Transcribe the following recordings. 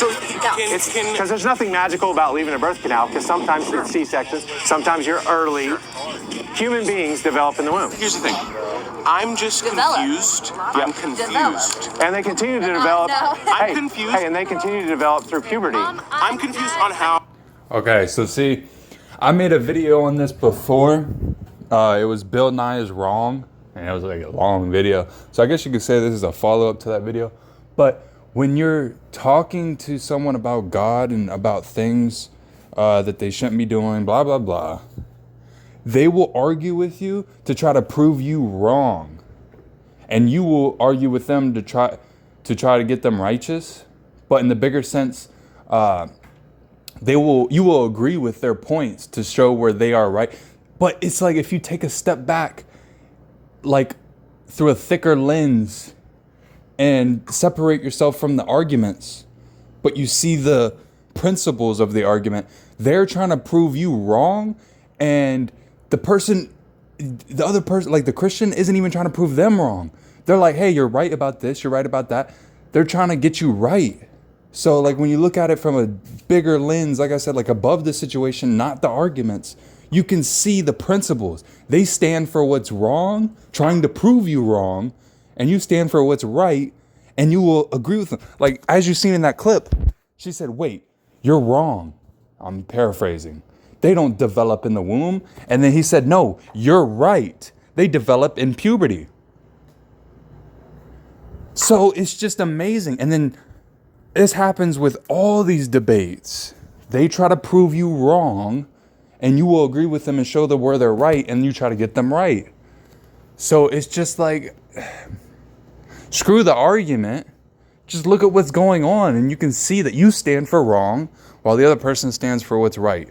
So it's because there's nothing magical about leaving a birth canal, because sometimes it's C-sections, sometimes you're early. Human beings develop in the womb. Here's the thing. I'm just confused. I'm confused. And they continue to develop. No. I'm confused. Hey, and they continue to develop through puberty. I'm confused on how. Okay, so see, I made a video on this before. It was Bill Nye is Wrong, and it was like a long video. So I guess you could say this is a follow-up to that video. But when you're talking to someone about God and about things that they shouldn't be doing, blah, blah, blah, they will argue with you to try to prove you wrong. And you will argue with them to try to get them righteous. But in the bigger sense, you will agree with their points to show where they are right. But it's like if you take a step back, like through a thicker lens, and separate yourself from the arguments, but you see the principles of the argument, they're trying to prove you wrong, and the other person, like the Christian, isn't even trying to prove them wrong. They're like, hey, you're right about this, you're right about that. They're trying to get you right. So like when you look at it from a bigger lens, like I said, like above the situation, not the arguments, you can see the principles. They stand for what's wrong, trying to prove you wrong, and you stand for what's right, and you will agree with them. Like, as you've seen in that clip, she said, wait, you're wrong. I'm paraphrasing. They don't develop in the womb. And then he said, no, you're right. They develop in puberty. So it's just amazing. And then this happens with all these debates. They try to prove you wrong, and you will agree with them and show them where they're right, and you try to get them right. So it's just like, screw the argument. Just look at what's going on, and you can see that you stand for wrong while the other person stands for what's right.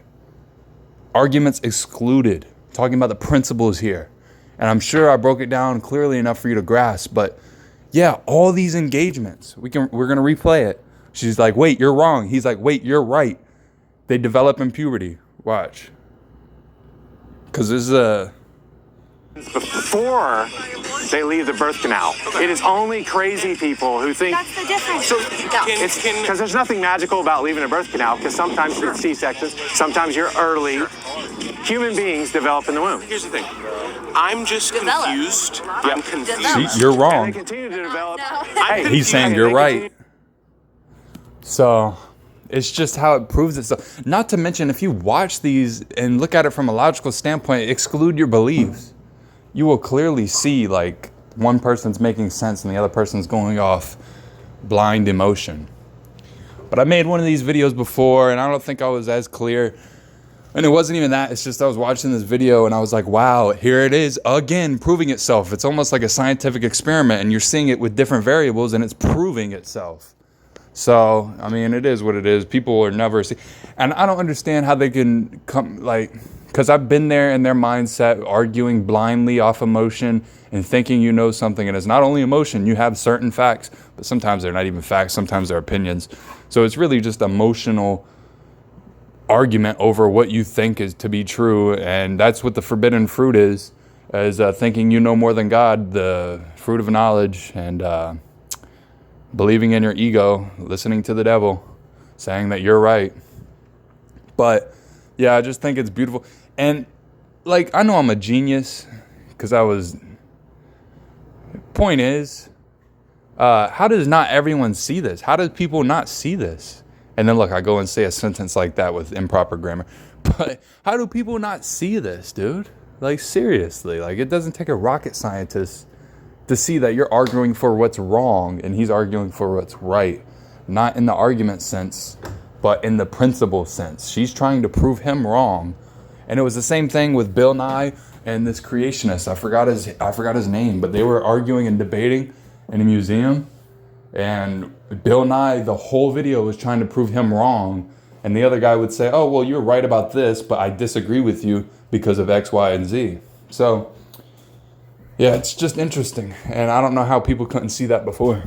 Arguments excluded. Talking about the principles here. And I'm sure I broke it down clearly enough for you to grasp, but yeah, all these engagements, we're going to replay it. She's like, wait, you're wrong. He's like, wait, you're right. They develop in puberty. Watch. Because this is before they leave the birth canal. It is only crazy people who think. That's the difference. So it's because there's nothing magical about leaving a birth canal, because sometimes it's C-sections, sometimes you're early. Human beings develop in the womb. Here's the thing. I'm just confused. I'm confused. See, you're And wrong. they continue to develop. I'm He's saying Hey, you're they right. So it's just how it proves itself. Not to mention, if you watch these and look at it from a logical standpoint, exclude your beliefs, you will clearly see like one person's making sense and the other person's going off blind emotion. But I made one of these videos before, and I don't think I was as clear. And it wasn't even that. It's just I was watching this video and I was like, wow, here it is again, proving itself. It's almost like a scientific experiment, and you're seeing it with different variables and it's proving itself. So, I mean, it is what it is. People are never see. And I don't understand how they can come, like, because I've been there in their mindset, arguing blindly off emotion and thinking you know something. And it's not only emotion. You have certain facts, but sometimes they're not even facts. Sometimes they're opinions. So it's really just emotional argument over what you think is to be true. And that's what the forbidden fruit is thinking you know more than God, the fruit of knowledge, and believing in your ego, listening to the devil, saying that you're right. But yeah, I just think it's beautiful. And like, I know I'm a genius because point is, how does not everyone see this? How do people not see this? And then look, I go and say a sentence like that with improper grammar. But how do people not see this, dude? Like, seriously, like, it doesn't take a rocket scientist to see that you're arguing for what's wrong and he's arguing for what's right. Not in the argument sense, but in the principle sense. She's trying to prove him wrong. And it was the same thing with Bill Nye and this creationist. I forgot his name, but they were arguing and debating in a museum. And Bill Nye, the whole video was trying to prove him wrong. And the other guy would say, oh, well, you're right about this, but I disagree with you because of X, Y, and Z. So yeah, it's just interesting. And I don't know how people couldn't see that before.